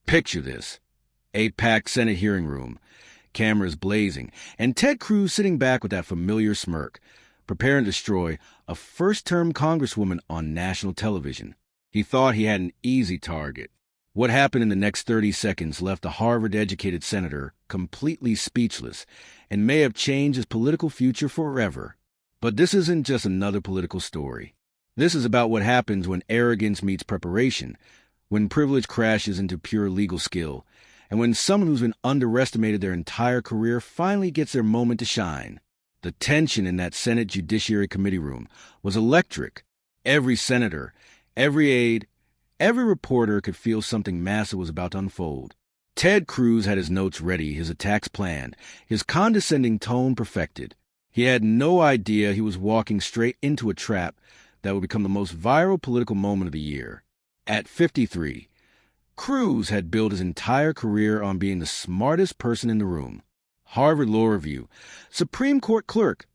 Picture this. A packed Senate hearing room, cameras blazing, and Ted Cruz sitting back with that familiar smirk, preparing to destroy a first-term congresswoman on national television. He thought he had an easy target. What happened in the next 30 seconds left a Harvard-educated senator completely speechless and may have changed his political future forever. But this isn't just another political story. This is about what happens when arrogance meets preparation, when privilege crashes into pure legal skill, and when someone who's been underestimated their entire career finally gets their moment to shine. The tension in that Senate Judiciary Committee room was electric. Every senator, every aide, every reporter could feel something massive was about to unfold. Ted Cruz had his notes ready, his attacks planned, his condescending tone perfected. He had no idea he was walking straight into a trap that would become the most viral political moment of the year. At 53, Cruz had built his entire career on being the smartest person in the room. Harvard Law Review, Supreme Court clerk,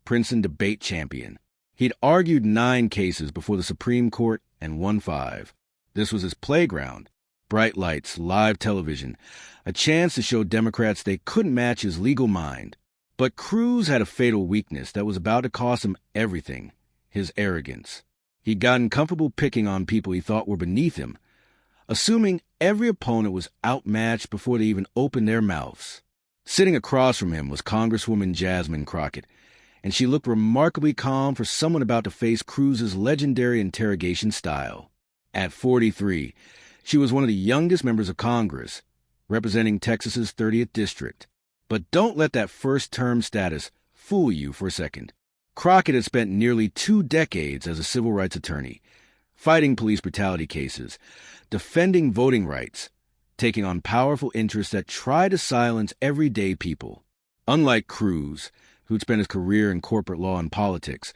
Princeton debate champion. He'd argued 9 cases before the Supreme Court and won 5. This was his playground. Bright lights, live television, a chance to show Democrats they couldn't match his legal mind. But Cruz had a fatal weakness that was about to cost him everything: his arrogance. He'd gotten comfortable picking on people he thought were beneath him, assuming every opponent was outmatched before they even opened their mouths. Sitting across from him was Congresswoman Jasmine Crockett, and she looked remarkably calm for someone about to face Cruz's legendary interrogation style. At 43, she was one of the youngest members of Congress, representing Texas's 30th District. But don't let that first-term status fool you for a second. Crockett had spent nearly 2 decades as a civil rights attorney, fighting police brutality cases, defending voting rights, taking on powerful interests that try to silence everyday people. Unlike Cruz, who'd spent his career in corporate law and politics,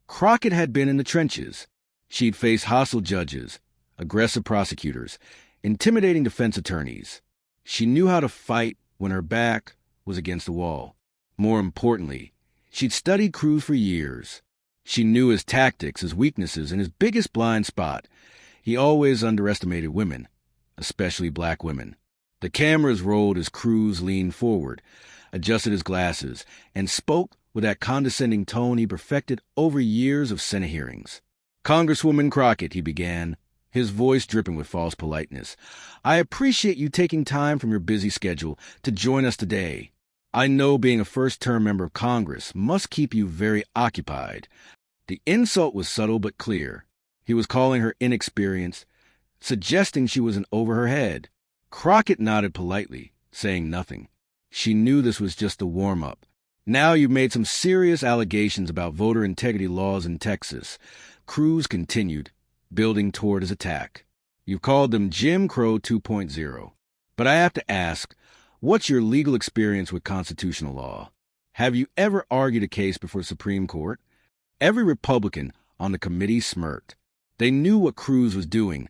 Crockett had been in the trenches. She'd faced hostile judges, aggressive prosecutors, intimidating defense attorneys. She knew how to fight when her back was against the wall. More importantly, she'd studied Cruz for years. She knew his tactics, his weaknesses, and his biggest blind spot. He always underestimated women, especially black women. The cameras rolled as Cruz leaned forward, adjusted his glasses, and spoke with that condescending tone he perfected over years of Senate hearings. "Congresswoman Crockett," he began, his voice dripping with false politeness, "I appreciate you taking time from your busy schedule to join us today. I know being a first-term member of Congress must keep you very occupied." The insult was subtle but clear. He was calling her inexperienced, suggesting she was in over her head. Crockett nodded politely, saying nothing. She knew this was just a warm-up. "Now you've made some serious allegations about voter integrity laws in Texas," Cruz continued, building toward his attack. "You've called them Jim Crow 2.0. But I have to ask, what's your legal experience with constitutional law? Have you ever argued a case before the Supreme Court?" Every Republican on the committee smirked. They knew what Cruz was doing,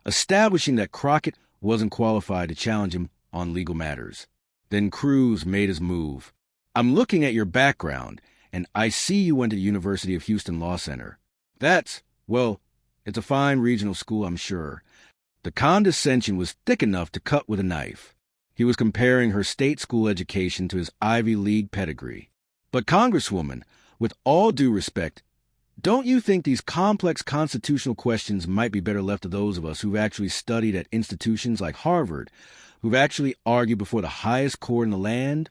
establishing that Crockett wasn't qualified to challenge him on legal matters. Then Cruz made his move. "I'm looking at your background, and I see you went to the University of Houston Law Center. Well, it's a fine regional school, I'm sure." The condescension was thick enough to cut with a knife. He was comparing her state school education to his Ivy League pedigree. "But Congresswoman, with all due respect, don't you think these complex constitutional questions might be better left to those of us who've actually studied at institutions like Harvard, who've actually argued before the highest court in the land?"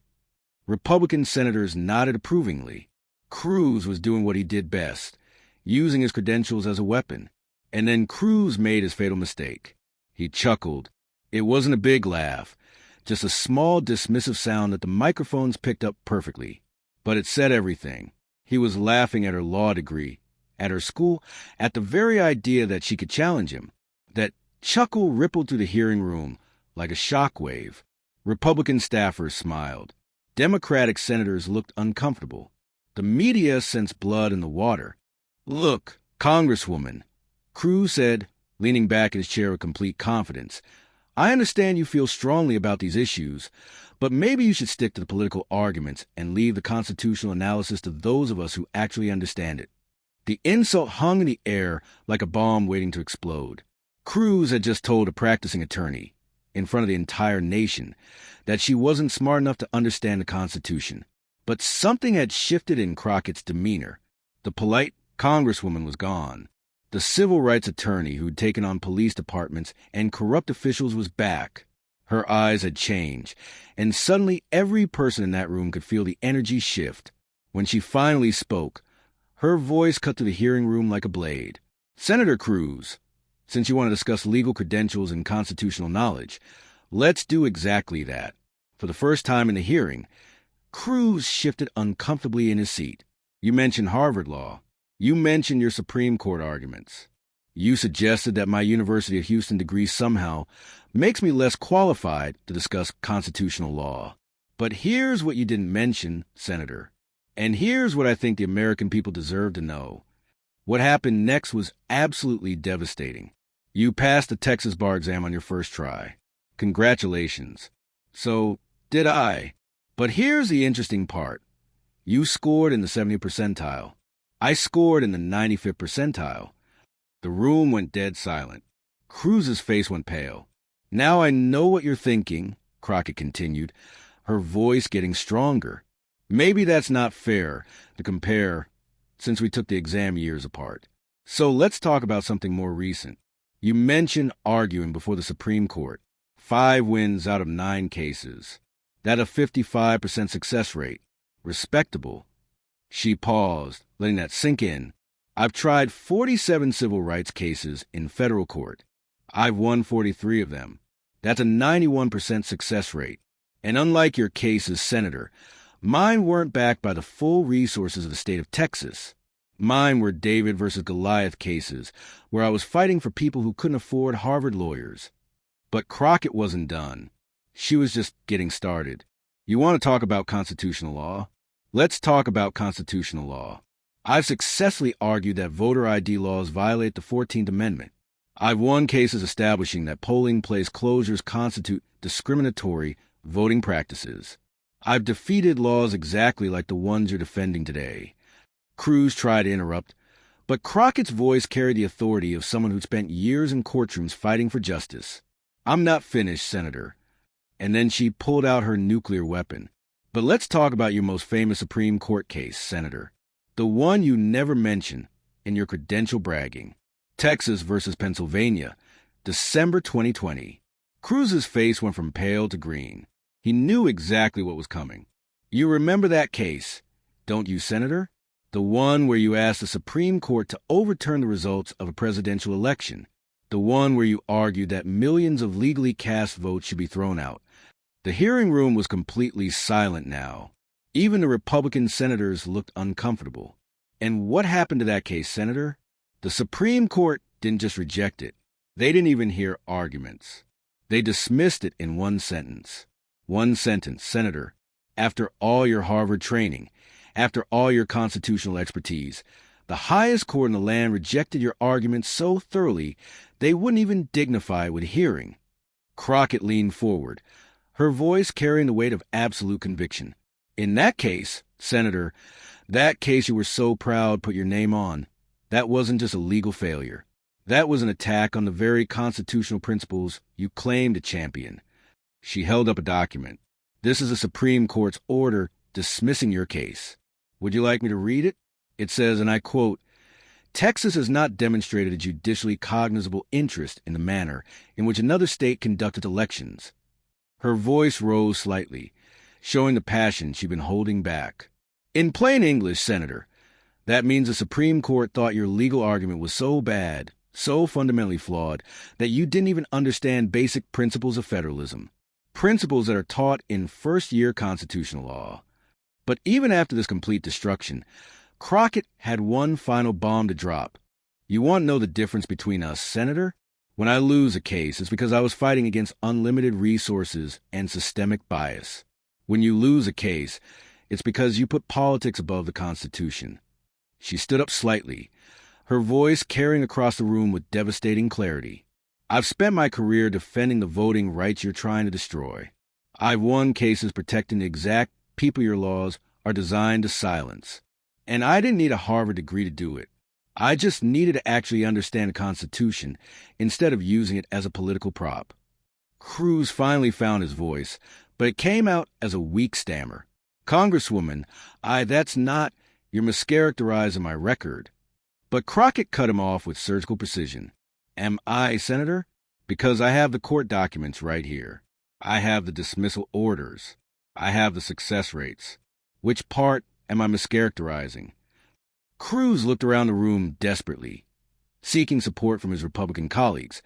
Republican senators nodded approvingly. Cruz was doing what he did best, using his credentials as a weapon. And then Cruz made his fatal mistake. He chuckled. It wasn't a big laugh, just a small dismissive sound that the microphones picked up perfectly. But it said everything. He was laughing at her law degree, at her school, at the very idea that she could challenge him. That chuckle rippled through the hearing room like a shockwave. Republican staffers smiled. Democratic senators looked uncomfortable. The media sensed blood in the water. "Look, Congresswoman," Cruz said, leaning back in his chair with complete confidence, "I understand you feel strongly about these issues, but maybe you should stick to the political arguments and leave the constitutional analysis to those of us who actually understand it." The insult hung in the air like a bomb waiting to explode. Cruz had just told a practicing attorney, in front of the entire nation, that she wasn't smart enough to understand the Constitution. But something had shifted in Crockett's demeanor. The polite Congresswoman was gone. The civil rights attorney who'd taken on police departments and corrupt officials was back. Her eyes had changed, and suddenly every person in that room could feel the energy shift. When she finally spoke, her voice cut through the hearing room like a blade. "Senator Cruz, since you want to discuss legal credentials and constitutional knowledge, let's do exactly that." For the first time in the hearing, Cruz shifted uncomfortably in his seat. "You mentioned Harvard law. You mentioned your Supreme Court arguments. You suggested that my University of Houston degree somehow makes me less qualified to discuss constitutional law. But here's what you didn't mention, Senator. And here's what I think the American people deserve to know. What happened next was absolutely devastating. You passed the Texas bar exam on your first try. Congratulations. So did I. But here's the interesting part. You scored in the 70th percentile. I scored in the 95th percentile." The room went dead silent. Cruz's face went pale. "Now I know what you're thinking," Crockett continued, her voice getting stronger. "Maybe that's not fair to compare since we took the exam years apart. So let's talk about something more recent. You mentioned arguing before the Supreme Court. 5 wins out of 9 cases. That a 55% success rate. Respectable." She paused, letting that sink in. "I've tried 47 civil rights cases in federal court. I've won 43 of them. That's a 91% success rate. And unlike your cases, Senator, mine weren't backed by the full resources of the state of Texas. Mine were David versus Goliath cases, where I was fighting for people who couldn't afford Harvard lawyers." But Crockett wasn't done. She was just getting started. "You want to talk about constitutional law? Let's talk about constitutional law. I've successfully argued that voter ID laws violate the 14th Amendment. I've won cases establishing that polling place closures constitute discriminatory voting practices. I've defeated laws exactly like the ones you're defending today." Cruz tried to interrupt, but Crockett's voice carried the authority of someone who'd spent years in courtrooms fighting for justice. "I'm not finished, Senator." And then she pulled out her nuclear weapon. "But let's talk about your most famous Supreme Court case, Senator. The one you never mention in your credential bragging. Texas versus Pennsylvania, December 2020. Cruz's face went from pale to green. He knew exactly what was coming. "You remember that case, don't you, Senator? The one where you asked the Supreme Court to overturn the results of a presidential election. The one where you argued that millions of legally cast votes should be thrown out." The hearing room was completely silent now. Even the Republican senators looked uncomfortable. "And what happened to that case, Senator?" The Supreme Court didn't just reject it. They didn't even hear arguments. They dismissed it in one sentence. One sentence, "Senator, after all your Harvard training, after all your constitutional expertise, the highest court in the land rejected your arguments so thoroughly they wouldn't even dignify it with hearing." Crockett leaned forward, her voice carrying the weight of absolute conviction. "In that case, Senator, that case you were so proud put your name on, that wasn't just a legal failure. That was an attack on the very constitutional principles you claim to champion." She held up a document. "This is the Supreme Court's order dismissing your case. Would you like me to read it? It says, and I quote, 'Texas has not demonstrated a judicially cognizable interest in the manner in which another state conducted elections.'" Her voice rose slightly, showing the passion she'd been holding back. "In plain English, Senator, that means the Supreme Court thought your legal argument was so bad, so fundamentally flawed, that you didn't even understand basic principles of federalism, principles that are taught in first-year constitutional law." But even after this complete destruction, Crockett had one final bomb to drop. "You want to know the difference between us, Senator? When I lose a case, it's because I was fighting against unlimited resources and systemic bias. When you lose a case, it's because you put politics above the Constitution." She stood up slightly, her voice carrying across the room with devastating clarity. "I've spent my career defending the voting rights you're trying to destroy. I've won cases protecting the exact people your laws are designed to silence. And I didn't need a Harvard degree to do it. I just needed to actually understand the Constitution instead of using it as a political prop." Cruz finally found his voice, but it came out as a weak stammer. "Congresswoman, that's not, you're mischaracterizing my record." But Crockett cut him off with surgical precision. "Am I, Senator? Because I have the court documents right here. I have the dismissal orders. I have the success rates. Which part am I mischaracterizing?" Cruz looked around the room desperately, seeking support from his Republican colleagues,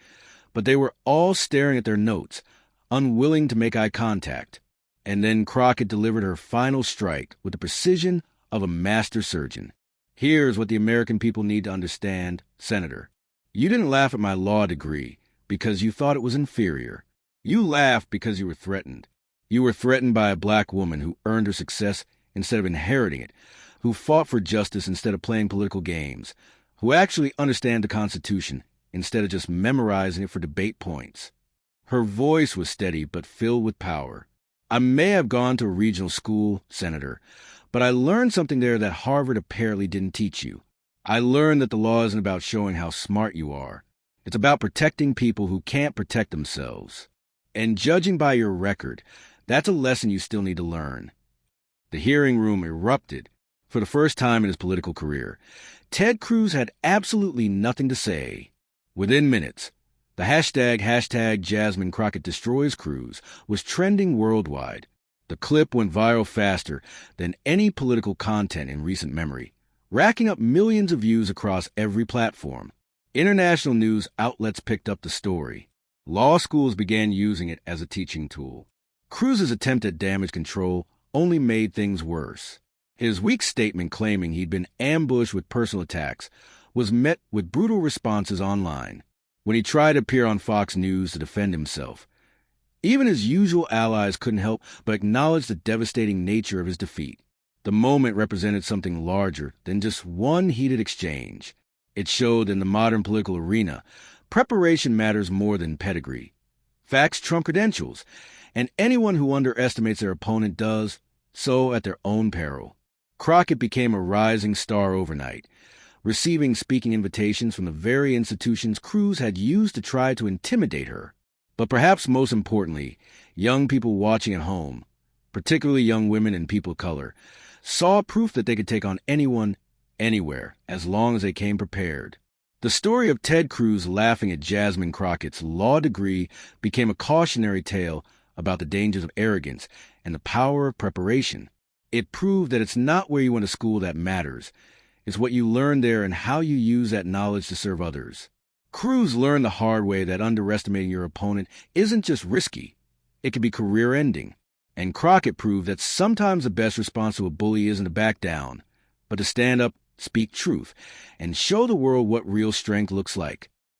but they were all staring at their notes, unwilling to make eye contact. And then Crockett delivered her final strike with the precision of a master surgeon. "Here's what the American people need to understand, Senator. You didn't laugh at my law degree because you thought it was inferior. You laughed because you were threatened. You were threatened by a black woman who earned her success instead of inheriting it, who fought for justice instead of playing political games, who actually understand the Constitution instead of just memorizing it for debate points." Her voice was steady but filled with power. "I may have gone to a regional school, Senator, but I learned something there that Harvard apparently didn't teach you. I learned that the law isn't about showing how smart you are. It's about protecting people who can't protect themselves. And judging by your record, that's a lesson you still need to learn." The hearing room erupted. For the first time in his political career, Ted Cruz had absolutely nothing to say. Within minutes, the hashtag Jasmine Crockett destroys Cruz was trending worldwide. The clip went viral faster than any political content in recent memory, racking up millions of views across every platform. International news outlets picked up the story. Law schools began using it as a teaching tool. Cruz's attempt at damage control only made things worse. His weak statement claiming he'd been ambushed with personal attacks was met with brutal responses online. When he tried to appear on Fox News to defend himself, even his usual allies couldn't help but acknowledge the devastating nature of his defeat. The moment represented something larger than just one heated exchange. It showed in the modern political arena, preparation matters more than pedigree. Facts trump credentials, and anyone who underestimates their opponent does so at their own peril. Crockett became a rising star overnight, receiving speaking invitations from the very institutions Cruz had used to try to intimidate her. But perhaps most importantly, young people watching at home, particularly young women and people of color, saw proof that they could take on anyone, anywhere, as long as they came prepared. The story of Ted Cruz laughing at Jasmine Crockett's law degree became a cautionary tale about the dangers of arrogance and the power of preparation. It proved that it's not where you went to school that matters. It's what you learn there and how you use that knowledge to serve others. Cruz learned the hard way that underestimating your opponent isn't just risky. It can be career-ending. And Crockett proved that sometimes the best response to a bully isn't to back down, but to stand up, speak truth, and show the world what real strength looks like.